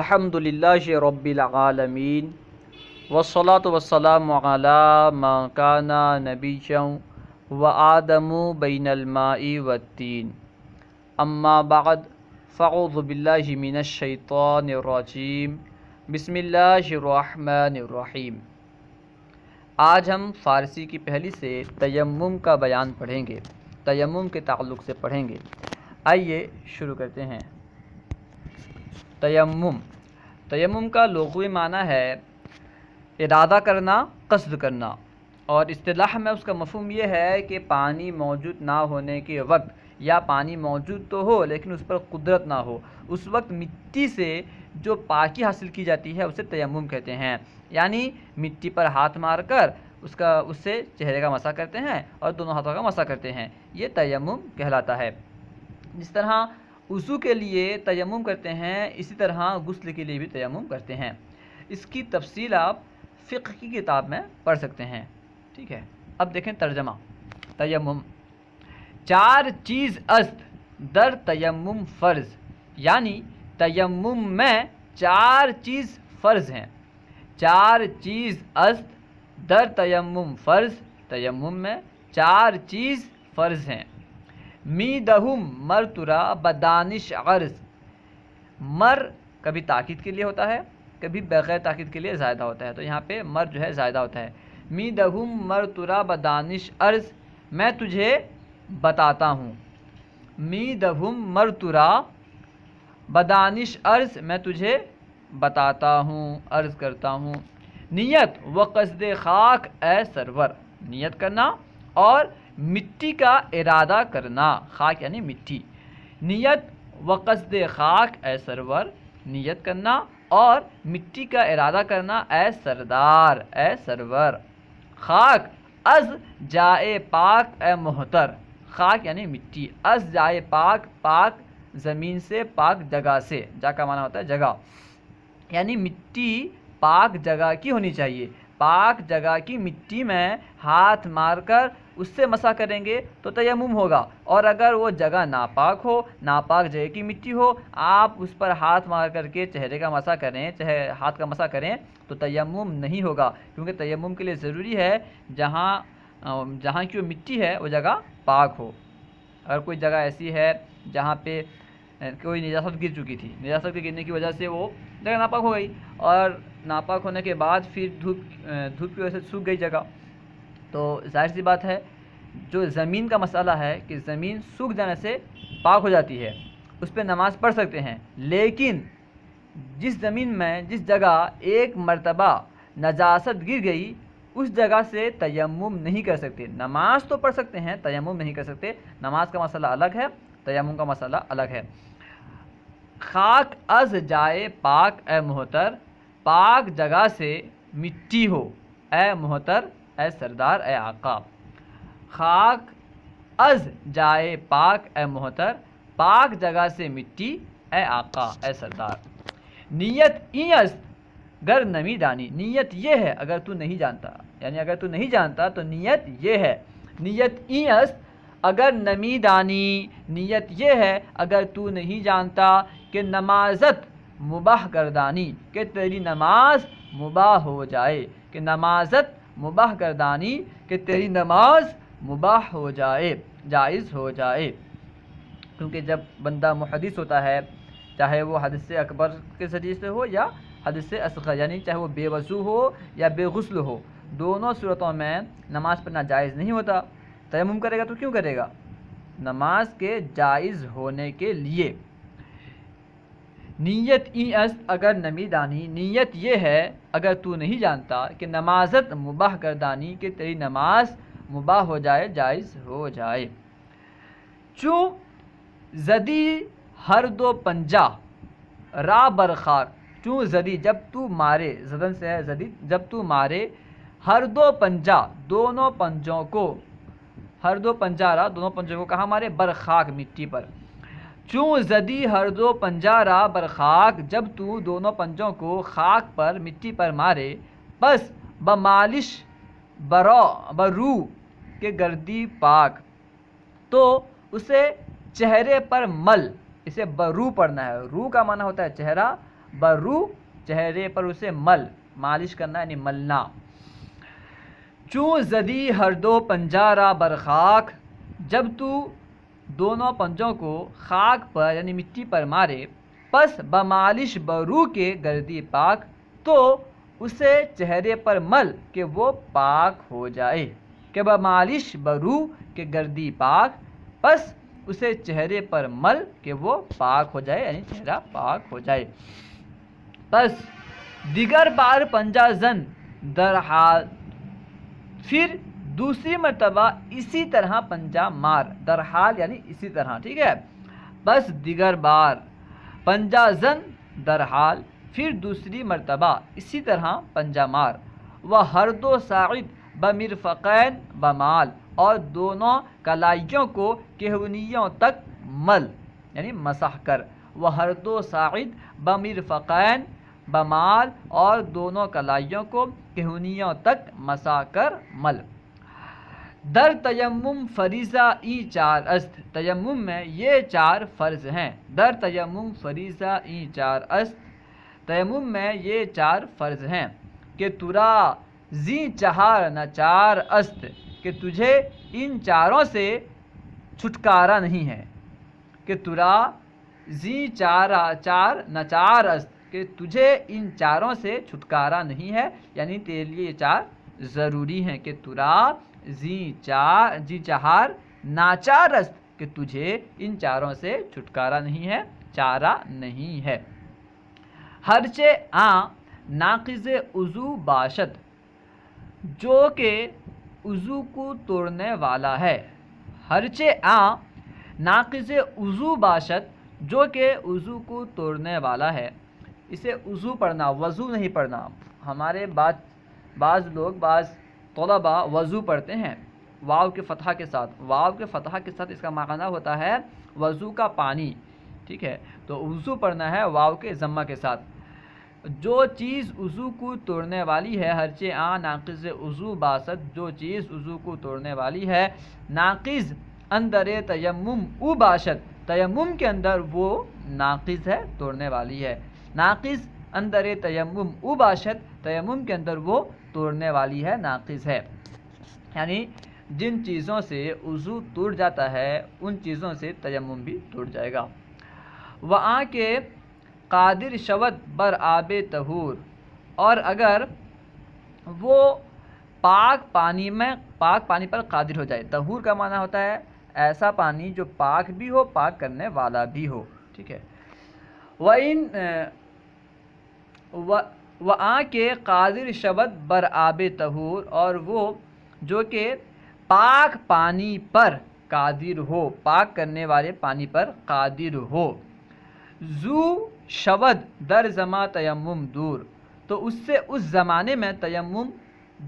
الحمدللہ رب العالمین والصلاة والسلام علی من کان نبیا وآدم بین الماء والطین اما بعد فاعوذ باللہ من الشیطان الرجیم بسم اللہ الرحمن الرحیم۔ آج ہم فارسی کی پہلی سے تیمم کا بیان پڑھیں گے، تیمم کے تعلق سے پڑھیں گے۔ آئیے شروع کرتے ہیں۔ تیمم کا لغوی معنی ہے ارادہ کرنا، قصد کرنا، اور اصطلاح میں اس کا مفہوم یہ ہے کہ پانی موجود نہ ہونے کے وقت یا پانی موجود تو ہو لیکن اس پر قدرت نہ ہو، اس وقت مٹی سے جو پاکی حاصل کی جاتی ہے اسے تیمم کہتے ہیں۔ یعنی مٹی پر ہاتھ مار کر اس سے چہرے کا مسح کرتے ہیں اور دونوں ہاتھوں کا مسح کرتے ہیں، یہ تیمم کہلاتا ہے۔ جس طرح وضو کے لیے تیمم کرتے ہیں، اسی طرح غسل کے لیے بھی تیمم کرتے ہیں۔ اس کی تفصیل آپ فقہ کی کتاب میں پڑھ سکتے ہیں، ٹھیک ہے۔ اب دیکھیں ترجمہ۔ تیمم: چار چیز است در تیمم فرض، یعنی تیمم میں چار چیز فرض ہیں۔ چار چیز است در تیمم فرض، تیمم میں چار چیز فرض ہیں۔ میدہم مر ترا بدانش عرض، مر کبھی تاکید کے لیے ہوتا ہے، کبھی بغیر تاکید کے لیے زائدہ ہوتا ہے، تو یہاں پہ مر جو ہے زائدہ ہوتا ہے۔ میدہم مر ترا بدانش عرض، میں تجھے بتاتا ہوں۔ میدہم مر ترا بدانش عرض، میں تجھے بتاتا ہوں، عرض کرتا ہوں۔ نیت و قصد خاک اے سرور، نیت کرنا اور مٹی کا ارادہ کرنا، خاک یعنی مٹی۔ نیت و قصد خاک اے سرور، نیت کرنا اور مٹی کا ارادہ کرنا اے سردار، اے سرور۔ خاک از جائے پاک اے محتر، خاک یعنی مٹی، از جائے پاک، پاک زمین سے، پاک جگہ سے، جا کا معنی ہوتا ہے جگہ، یعنی مٹی پاک جگہ کی ہونی چاہیے۔ پاک جگہ کی مٹی میں ہاتھ مار کر اس سے مسح کریں گے تو تیمم ہوگا، اور اگر وہ جگہ ناپاک ہو، ناپاک جگہ کی مٹی ہو، آپ اس پر ہاتھ مار کر کے چہرے کا مسح کریں، چاہے ہاتھ کا مسح کریں تو تیمم نہیں ہوگا، کیونکہ تیمم کے لیے ضروری ہے جہاں کی وہ مٹی ہے وہ جگہ پاک ہو۔ اگر کوئی جگہ ایسی ہے جہاں پہ کوئی نجاست گر چکی تھی، نجاست کے گرنے کی وجہ سے وہ جگہ ناپاک ہو گئی، اور ناپاک ہونے کے بعد پھر دھوپ کی وجہ سے سوکھ گئی جگہ، تو ظاہر سی بات ہے جو زمین کا مسئلہ ہے کہ زمین سوکھ جانے سے پاک ہو جاتی ہے، اس پہ نماز پڑھ سکتے ہیں، لیکن جس زمین میں جس جگہ ایک مرتبہ نجاست گر گئی اس جگہ سے تیمم نہیں کر سکتے۔ نماز تو پڑھ سکتے ہیں، تیمم نہیں کر سکتے، نماز کا مسئلہ الگ ہے، تیمم کا مسئلہ الگ ہے۔ خاک از جائے پاک اے محتر، پاک جگہ سے مٹی ہو اے محتر، اے سردار، اے آقا۔ خاک از جائے پاک اے محتر، پاک جگہ سے مٹی اے آقا، اے سردار۔ نیت این است گر نمی دانی، نیت یہ ہے اگر تو نہیں جانتا، یعنی اگر تو نہیں جانتا تو نیت یہ ہے۔ نیت این است اگر نمی دانی، نیت یہ ہے اگر تو نہیں جانتا کہ نمازت مباح گردانی، کہ تیری نماز مباح ہو جائے، کہ نمازت مباح گردانی، کہ تیری نماز مباح ہو جائے، جائز ہو جائے۔ کیونکہ جب بندہ محدث ہوتا ہے، چاہے وہ حدث اکبر کے ذریعے سے ہو یا حدث اصغر، یعنی چاہے وہ بے وضو ہو یا بے غسل ہو، دونوں صورتوں میں نماز پڑھنا جائز نہیں ہوتا۔ تیمم کرے گا تو کیوں کرے گا؟ نماز کے جائز ہونے کے لیے۔ نیت این است اگر نمی دانی، نیت یہ ہے اگر تو نہیں جانتا کہ نمازت مباح گردانی، کہ تیری نماز مباح ہو جائے، جائز ہو جائے۔ چوں زدی ہر دو پنجہ را برخاک، چوں زدی جب تو مارے، زدن سے ہے زدی، جب تو مارے، ہر دو پنجہ دونوں پنجوں کو، ہر دو پنجہ را دونوں پنجوں کو کہاں مارے؟ برخاک مٹی پر۔ چوں زدی ہر دو پنجہ را برخاک، جب تو دونوں پنجوں کو خاک پر، مٹی پر مارے، پس بمالش برو کے گردی پاک، تو اسے چہرے پر مل، اسے برو پڑھنا ہے، رو کا معنی ہوتا ہے چہرہ، برو چہرے پر اسے مالش کرنا یعنی ملنا. چوں زدی ہر دو پنجہ را برخاک، جب تو دونوں پنجوں کو خاک پر یعنی مٹی پر مارے. پس بمالش برو کے گردی پاک، تو اسے چہرے پر مل کہ وہ پاک ہو جائے. کہ بمالش برو کے گردی پاک، پس اسے چہرے پر مل کہ وہ پاک ہو جائے یعنی چہرہ پاک ہو جائے. پس دیگر بار پنجہ زن در حال، پھر دوسری مرتبہ اسی طرح پنجہ مار. در حال یعنی اسی طرح. ٹھیک ہے. بس دیگر بار پنجہ زن در حال، پھر دوسری مرتبہ اسی طرح پنجہ مار. وہ ہر دو ساعد بمرفقین بمال، اور دونوں کلائیوں کو کہونیوں تک مل یعنی مسح کر. وہ ہر دو ساعد بمرفقین بمال، اور دونوں کلائیوں کو کہونیوں تک مسح کر مل. در تیمم فریضہ ای چار است، تیمم میں یہ چار فرض ہیں. در تیمم فریضہ ای چار است، تیمم میں یہ چار فرض ہیں. کہ ترا زی چہار نچار است، کہ تجھے ان چاروں سے چھٹکارا نہیں ہے. کہ ترا زی چار نچار است، کہ تجھے ان چاروں سے چھٹکارا نہیں ہے یعنی تیرے لیے یہ چار ضروری ہیں. کہ ترا زی چہار ناچار است، کہ تجھے ان چاروں سے چھٹکارا نہیں ہے، چارہ نہیں ہے. ہرچہ ناقض وضو باشد، جو کہ وضو کو توڑنے والا ہے. ہرچہ ناقض وضو باشد، جو کہ وضو کو توڑنے والا ہے. اسے وضو پڑھنا، وضو نہیں پڑھنا. ہمارے بعض لوگ، بعض طلباء وضو پڑھتے ہیں واو کے فتحہ کے ساتھ. واو کے فتحہ کے ساتھ اس کا معنی ہوتا ہے وضو کا پانی. ٹھیک ہے. تو وضو پڑھنا ہے واو کے ضمہ کے ساتھ. جو چیز وضو کو توڑنے والی ہے، ہرچہ ناقض وضو باشد، جو چیز وضو کو توڑنے والی ہے. ناقض اندر تیمم او باشد، تیمم کے اندر وہ ناقض ہے، توڑنے والی ہے. ناقض اندر تیمم او باشد، تیمم کے اندر وہ توڑنے والی ہے، ناقض ہے. یعنی جن چیزوں سے وضو ٹوٹ جاتا ہے ان چیزوں سے تیمم بھی ٹوٹ جائے گا. وہاں کے قادر شود بر آب طہور، اور اگر وہ پاک پانی پر قادر ہو جائے. طہور کا معنی ہوتا ہے ایسا پانی جو پاک بھی ہو، پاک کرنے والا بھی ہو. ٹھیک ہے. وہاں کے قادر شود بر آب طہور، اور وہ جو کہ پاک پانی پر قادر ہو، پاک کرنے والے پانی پر قادر ہو. زو شود در زما تیمم دور، تو اس سے اس زمانے میں تیمم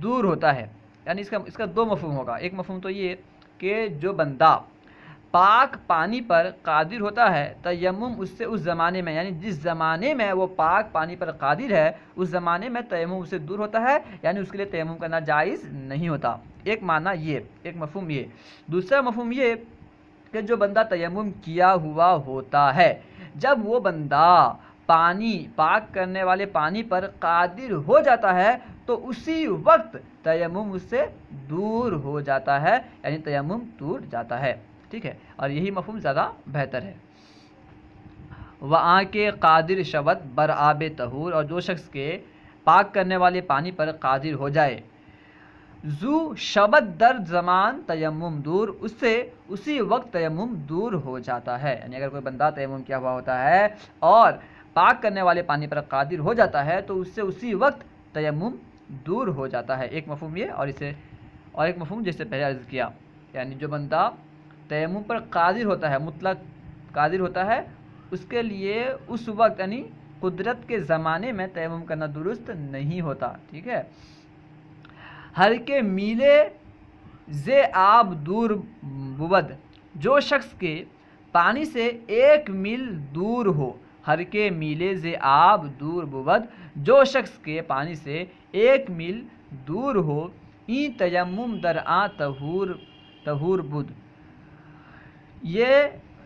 دور ہوتا ہے. یعنی اس کا دو مفہوم ہوگا. ایک مفہوم تو یہ کہ جو بندہ پاک پانی پر قادر ہوتا ہے، تیمم اس سے اس زمانے میں، یعنی جس زمانے میں وہ پاک پانی پر قادر ہے اس زمانے میں تیمم اس سے دور ہوتا ہے، یعنی اس کے لیے تیمم کرنا جائز نہیں ہوتا. ایک معنی یہ، ایک مفہوم یہ. دوسرا مفہوم یہ کہ جو بندہ تیمم کیا ہوا ہوتا ہے، جب وہ بندہ پاک کرنے والے پانی پر قادر ہو جاتا ہے تو اسی وقت تیمم اس سے دور ہو جاتا ہے، یعنی تیمم ٹوٹ جاتا ہے. ٹھیک ہے. اور یہی مفہوم زیادہ بہتر ہے. وہاں کے قادر شود بر آب طہور، اور جو شخص کے پاک کرنے والے پانی پر قادر ہو جائے. زو شبد در زمان تیمم دور، اس سے اسی وقت تیمم دور ہو جاتا ہے. یعنی اگر کوئی بندہ تیمم کیا ہوا ہوتا ہے اور پاک کرنے والے پانی پر قادر ہو جاتا ہے تو اس سے اسی وقت تیمم دور ہو جاتا ہے. ایک مفہوم یہ، اور ایک مفہوم جیسے پہلے عرض کیا، یعنی جو بندہ تیمم پر قادر ہوتا ہے، مطلق قادر ہوتا ہے، اس کے لیے اس وقت یعنی قدرت کے زمانے میں تیمم کرنا درست نہیں ہوتا. ٹھیک ہے. ہر کے میلے زے آب دور بود، جو شخص کے پانی سے 1 میل دور ہو. ہر کے میلے زے آب دور بود، جو شخص کے پانی سے 1 میل دور ہو. این تیمم در طہور بود، یہ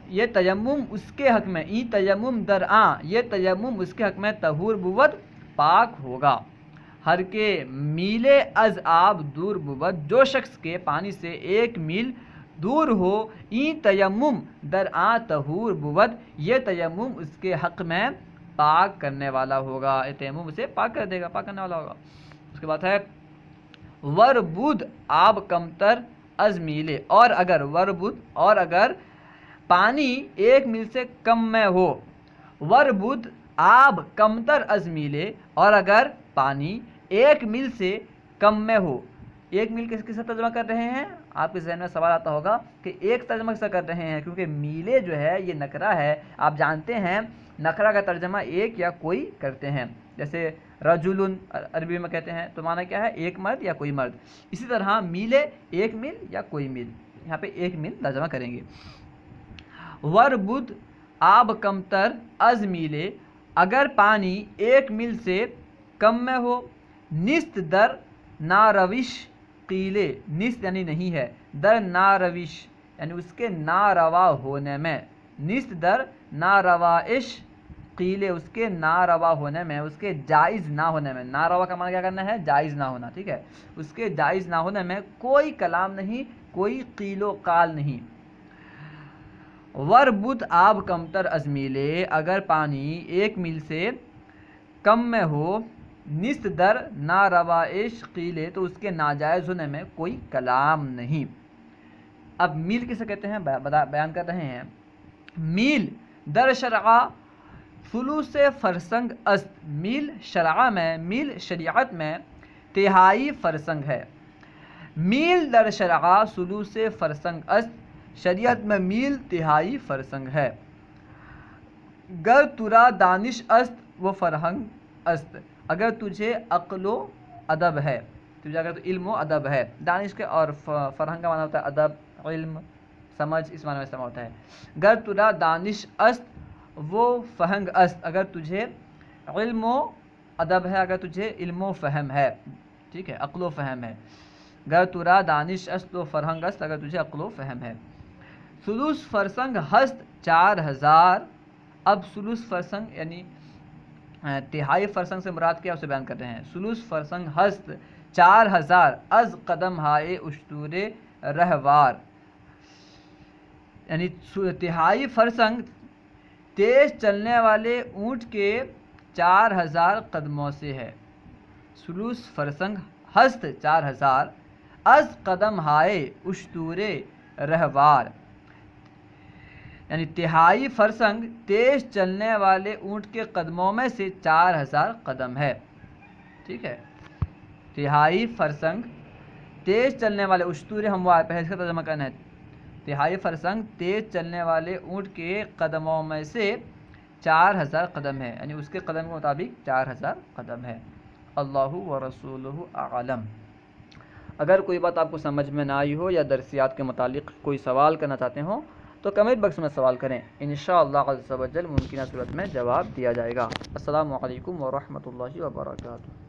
یہ تیمم اس کے حق میں، ای تیمم در آں، یہ تیمم اس کے حق میں طہور بود پاک ہوگا. ہر کے میلے از آب دور بود، جو شخص کے پانی سے 1 میل دور ہو، این تیمم در آں طہور بود، یہ تیمم اس کے حق میں پاک کرنے والا ہوگا، یہ تیمم اسے پاک کر دے گا، پاک کرنے والا ہوگا. اس کے بعد ہے ور بود آب کمتر از میلے، اور اگر ور بود، اور اگر پانی 1 میل سے کم میں ہو، ور بود آب کمتر از میلے، اور اگر پانی 1 میل سے کم میں ہو. 1 میل کس سے ترجمہ کر رہے ہیں؟ آپ کے ذہن میں سوال آتا ہوگا کہ ایک ترجمہ کس سے کر رہے ہیں، کیونکہ میلے جو ہے یہ نکرہ ہے. آپ جانتے ہیں نکرہ کا ترجمہ ایک یا کوئی کرتے ہیں، جیسے رجل عربی میں کہتے ہیں تو معنی کیا ہے، ایک مرد یا کوئی مرد. اسی طرح میلے 1 میل یا کوئی میل، یہاں پہ 1 میل ترجمہ کریں گے. ور بود آب کمتر از میلے، اگر پانی 1 میل سے کم میں ہو، نیست در ناروش قیلے، نیست یعنی نہیں ہے، در ناروش یعنی اس کے ناروا ہونے میں، نیست در ناروائش قیلے، اس کے ناروا ہونے میں، اس کے جائز نہ ہونے میں. ناروا کا معنی کیا کرنا ہے؟ جائز نہ ہونا. ٹھیک ہے، اس کے جائز نہ ہونے میں کوئی کلام نہیں، کوئی قیل و قال نہیں. ور بود آب کمتر از میلے، اگر پانی 1 میل سے کم میں ہو، نیست در ناروائش قیلے، تو اس کے ناجائز ہونے میں کوئی کلام نہیں. اب میل کسے کہتے ہیں بیان کر رہے ہیں. میل در شرع ثلث فرسنگ است، میل شرع میں، میل شریعت میں 1/3 فرسنگ ہے. میل در شرع ثلث فرسنگ است، شریعت میں میل 1/3 فرسنگ ہے. گر ترا دانش است و فرہنگ است، اگر تجھے عقل و ادب ہے، تجھے اگر علم و ادب ہے. دانش کے اور فرہنگ کا معنی ہوتا ہے ادب، علم، سمجھ، اس معنی میں استعمال ہوتا ہے. گر ترا دانش است وہ فہنگ است، اگر تجھے علم و ادب ہے، اگر تجھے علم و فہم ہے. ٹھیک ہے، عقل و فہم ہے. گر ترا دانش است و فرہنگ است، اگر تجھے عقل و فہم ہے. ثلث فرسنگ ہست 4000. اب ثلث فرسنگ یعنی 1/3 فرسنگ سے مراد کیا اسے بیان کر رہے ہیں. ثلث فرسنگ ہست 4000 از قدم ہائے اشتور رہوار، یعنی 1/3 فرسنگ تیز چلنے والے اونٹ کے 4000 قدموں سے ہے. ثلث فرسنگ ہست 4000 از قدم ہائے اشتور رہوار، یعنی 1/3 فرسنگ تیز چلنے والے اونٹ کے قدموں میں سے 4000 قدم ہے. ٹھیک ہے، 1/3 فرسنگ تیز چلنے والے اشتور ہموار، پہلے اس کا ترجمہ کرنا ہے. 1/3 فرسنگ تیز چلنے والے اونٹ کے قدموں میں سے 4000 قدم ہے، یعنی اس کے قدم کے مطابق 4000 قدم ہے. اللہ و رسولہ اعلم. اگر کوئی بات آپ کو سمجھ میں نہ آئی ہو یا درسیات کے متعلق کوئی سوال کرنا چاہتے ہوں تو کمنٹ باکس میں سوال کریں، انشاءاللہ عز و جل ممکنہ صورت میں جواب دیا جائے گا. السلام علیکم ورحمۃ اللہ وبرکاتہ.